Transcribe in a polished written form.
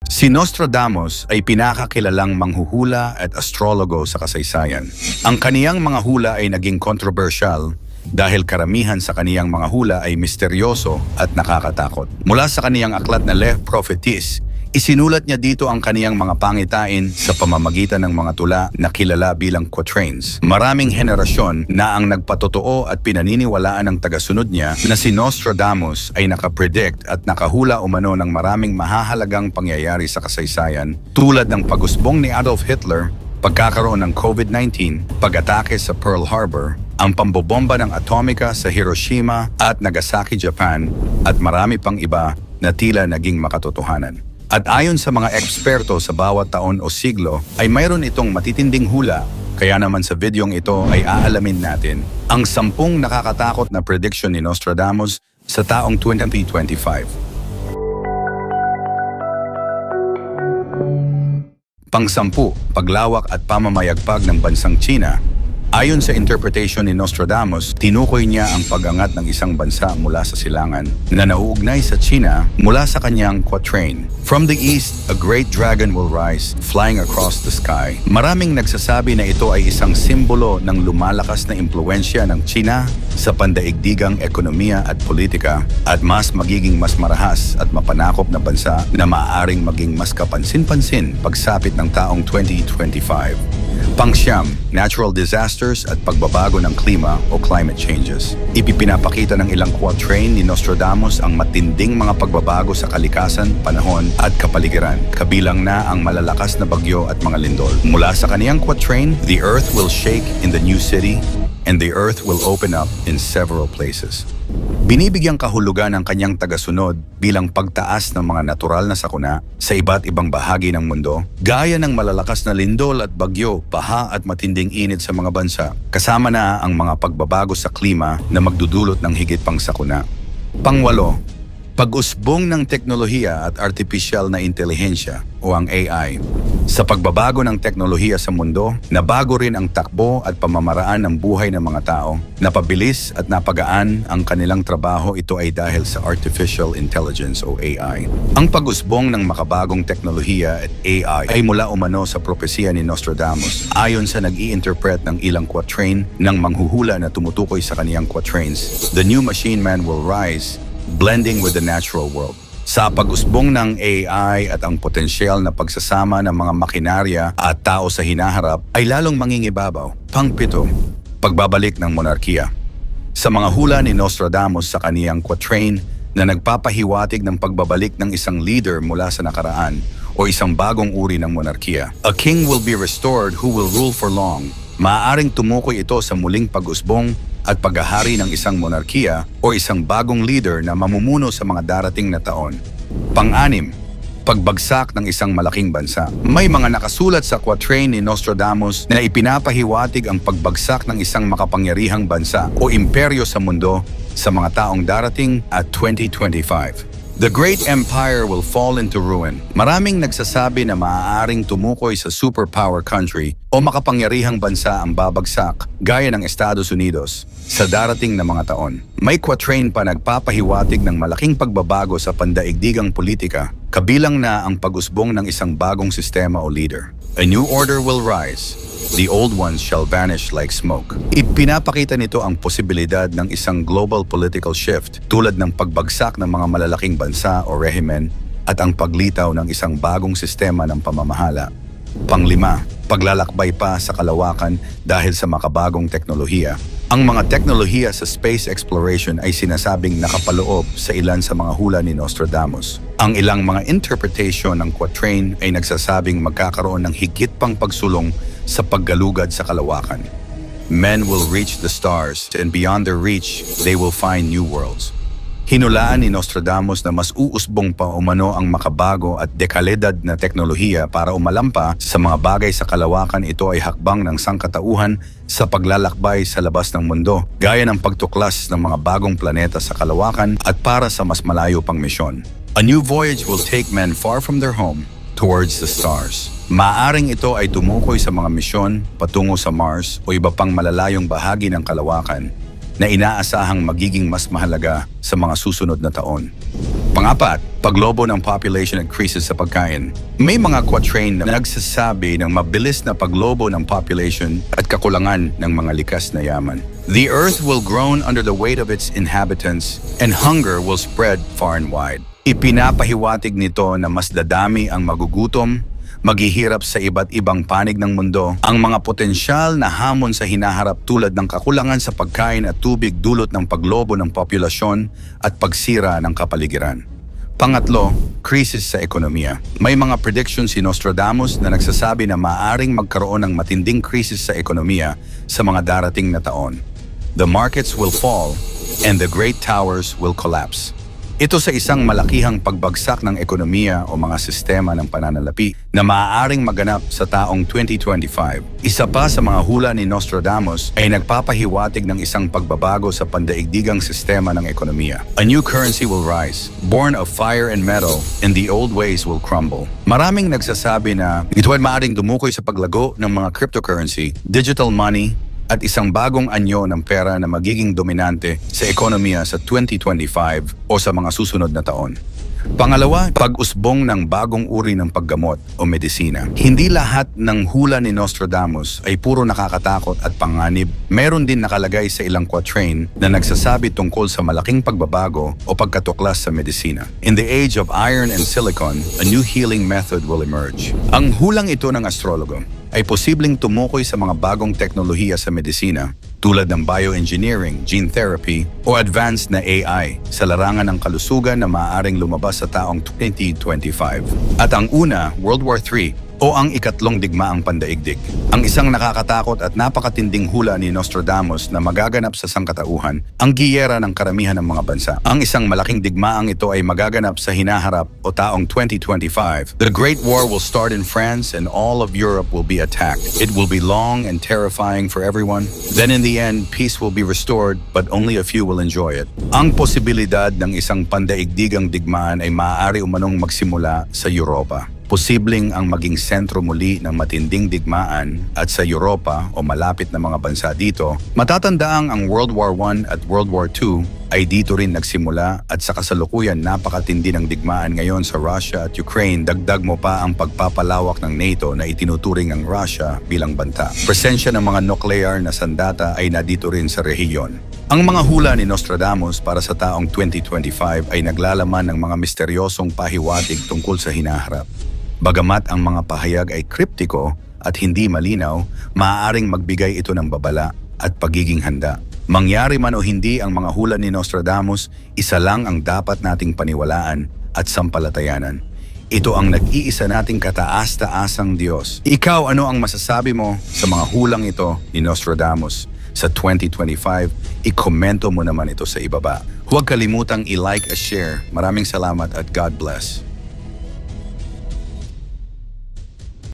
Si Nostradamus ay pinakakilalang manghuhula at astrologo sa kasaysayan. Ang kaniyang mga hula ay naging kontrobersyal dahil karamihan sa kaniyang mga hula ay misteryoso at nakakatakot. Mula sa kaniyang aklat na Le Prophéties, isinulat niya dito ang kaniyang mga pangitain sa pamamagitan ng mga tula na kilala bilang quatrains. Maraming henerasyon na ang nagpatotoo at pinaniniwalaan ng tagasunod niya na si Nostradamus ay nakapredict at nakahula umano ng maraming mahahalagang pangyayari sa kasaysayan tulad ng pag-usbong ni Adolf Hitler, pagkakaroon ng COVID-19, pag-atake sa Pearl Harbor, ang pambobomba ng atomika sa Hiroshima at Nagasaki, Japan, at marami pang iba na tila naging makatotohanan. At ayon sa mga eksperto sa bawat taon o siglo ay mayroon itong matitinding hula, kaya naman sa videong ito ay aalamin natin ang 10 nakakatakot na prediction ni Nostradamus sa taong 2025. Pang-10, paglawak at pamamayagpag ng bansang China. Ayon sa interpretation ni Nostradamus, tinukoy niya ang pag-angat ng isang bansa mula sa silangan na nauugnay sa China mula sa kanyang quatrain. From the east, a great dragon will rise, flying across the sky. Maraming nagsasabi na ito ay isang simbolo ng lumalakas na impluensya ng China sa pandaigdigang ekonomiya at politika at mas marahas at mapanakop na bansa na maaaring maging mas kapansin-pansin pagsapit ng taong 2025. Pang-9, natural disasters at pagbabago ng klima o climate changes. Ipinapakita ng ilang quatrain ni Nostradamus ang matinding mga pagbabago sa kalikasan, panahon at kapaligiran, kabilang na ang malalakas na bagyo at mga lindol. Mula sa kaniyang quatrain, the earth will shake in the new city and the earth will open up in several places. Binibigyang kahulugan ng kanyang tagasunod bilang pagtaas ng mga natural na sakuna sa iba't ibang bahagi ng mundo, gaya ng malalakas na lindol at bagyo, baha at matinding init sa mga bansa, kasama na ang mga pagbabago sa klima na magdudulot ng higit pang sakuna. Pang-8, pag-usbong ng teknolohiya at artificial na intelihensya o ang AI. Sa pagbabago ng teknolohiya sa mundo, nabago rin ang takbo at pamamaraan ng buhay ng mga tao. Napabilis at napagaan ang kanilang trabaho, ito ay dahil sa artificial intelligence o AI. Ang pag-usbong ng makabagong teknolohiya at AI ay mula umano sa propesiya ni Nostradamus ayon sa nag-i-interpret ng ilang quatrain ng manghuhula na tumutukoy sa kaniyang quatrains. The new machine man will rise, blending with the natural world. Sa pag-usbong ng AI at ang potensyal na pagsasama ng mga makinarya at tao sa hinaharap ay lalong mangingibabaw. Pang-7, pagbabalik ng monarkiya. Sa mga hula ni Nostradamus sa kaniyang quatrain na nagpapahiwatig ng pagbabalik ng isang leader mula sa nakaraan o isang bagong uri ng monarkiya. A king will be restored who will rule for long. Maaaring tumukoy ito sa muling pag-usbong at paghahari ng isang monarkiya o isang bagong leader na mamumuno sa mga darating na taon. Pang-6, pagbagsak ng isang malaking bansa. May mga nakasulat sa quatrain ni Nostradamus na ipinapahiwatig ang pagbagsak ng isang makapangyarihang bansa o imperyo sa mundo sa mga taong darating at 2025. The great empire will fall into ruin. Maraming nagsasabi na maaaring tumukoy sa superpower country o makapangyarihang bansa ang babagsak gaya ng Estados Unidos sa darating na mga taon. May quatrain pa nagpapahiwatig ng malaking pagbabago sa pandaigdigang politika, kabilang na ang pag-usbong ng isang bagong sistema o leader. A new order will rise. The old ones shall vanish like smoke. Ipinapakita nito ang posibilidad ng isang global political shift tulad ng pagbagsak ng mga malalaking bansa o rehimen at ang paglitaw ng isang bagong sistema ng pamamahala. Pang-5, paglalakbay pa sa kalawakan dahil sa makabagong teknolohiya. Ang mga teknolohiya sa space exploration ay sinasabing nakapaloob sa ilan sa mga hula ni Nostradamus. Ang ilang mga interpretation ng quatrain ay nagsasabing magkakaroon ng higit pang pagsulong sa paggalugad sa kalawakan. Men will reach the stars, and beyond their reach, they will find new worlds. Hinulaan ni Nostradamus na mas uusbong pa umano ang makabago at dekalidad na teknolohiya para umalampa sa mga bagay sa kalawakan. Ito ay hakbang ng sangkatauhan sa paglalakbay sa labas ng mundo, gaya ng pagtuklas ng mga bagong planeta sa kalawakan at para sa mas malayo pang misyon. A new voyage will take men far from their home towards the stars. Maaring ito ay tumukoy sa mga misyon patungo sa Mars o iba pang malalayong bahagi ng kalawakan na inaasahang magiging mas mahalaga sa mga susunod na taon. Pangapat, paglobo ng population at krisis sa pagkain. May mga quatrain na nagsasabi ng mabilis na paglobo ng population at kakulangan ng mga likas na yaman. The earth will groan under the weight of its inhabitants and hunger will spread far and wide. Ipinapahiwatig nito na mas dadami ang magugutom, maghihirap sa iba't ibang panig ng mundo, ang mga potensyal na hamon sa hinaharap tulad ng kakulangan sa pagkain at tubig dulot ng paglobo ng populasyon at pagsira ng kapaligiran. Pangatlo, krisis sa ekonomiya. May mga predictions si Nostradamus na nagsasabi na maaaring magkaroon ng matinding krisis sa ekonomiya sa mga darating na taon. The markets will fall and the great towers will collapse. Ito sa isang malakihang pagbagsak ng ekonomiya o mga sistema ng pananalapi na maaaring maganap sa taong 2025. Isa pa sa mga hula ni Nostradamus ay nagpapahiwatig ng isang pagbabago sa pandaigdigang sistema ng ekonomiya. A new currency will rise, born of fire and metal, and the old ways will crumble. Maraming nagsasabi na ito ay maaaring dumukoy sa paglago ng mga cryptocurrency, digital money, at isang bagong anyo ng pera na magiging dominante sa ekonomiya sa 2025 o sa mga susunod na taon. Pangalawa, pag-usbong ng bagong uri ng paggamot o medisina. Hindi lahat ng hula ni Nostradamus ay puro nakakatakot at panganib. Meron din nakalagay sa ilang quatrain na nagsasabi tungkol sa malaking pagbabago o pagkatuklas sa medisina. In the age of iron and silicon, a new healing method will emerge. Ang hulang ito ng astrologo ay posibleng tumukoy sa mga bagong teknolohiya sa medisina tulad ng bioengineering, gene therapy, o advanced na AI sa larangan ng kalusugan na maaaring lumabas sa taong 2025. At ang una, World War III, o ang ikatlong digmaang pandaigdig. Ang isang nakakatakot at napakatinding hula ni Nostradamus na magaganap sa sangkatauhan, ang giyera ng karamihan ng mga bansa. Ang isang malaking digmaang ito ay magaganap sa hinaharap o taong 2025. The Great War will start in France and all of Europe will be attacked. It will be long and terrifying for everyone. Then in the end, peace will be restored but only a few will enjoy it. Ang posibilidad ng isang pandaigdigang digmaan ay maaari umanong magsimula sa Europa. Posibleng ang maging sentro muli ng matinding digmaan at sa Europa o malapit na mga bansa dito, matatandaang ang World War I at World War II ay dito rin nagsimula at sa kasalukuyan napakatindi ng digmaan ngayon sa Russia at Ukraine. Dagdag mo pa ang pagpapalawak ng NATO na itinuturing ang Russia bilang banta. Presensya ng mga nuclear na sandata ay nadito rin sa rehiyon. Ang mga hula ni Nostradamus para sa taong 2025 ay naglalaman ng mga misteryosong pahiwatig tungkol sa hinaharap. Bagamat ang mga pahayag ay kriptiko at hindi malinaw, maaaring magbigay ito ng babala at pagiging handa. Mangyari man o hindi ang mga hula ni Nostradamus, isa lang ang dapat nating paniwalaan at sampalatayanan. Ito ang nag-iisa nating kataas-taasang Diyos. Ikaw, ano ang masasabi mo sa mga hulang ito ni Nostradamus? Sa 2025, ikomento mo naman ito sa ibaba. Huwag kalimutang i-like at share. Maraming salamat at God bless.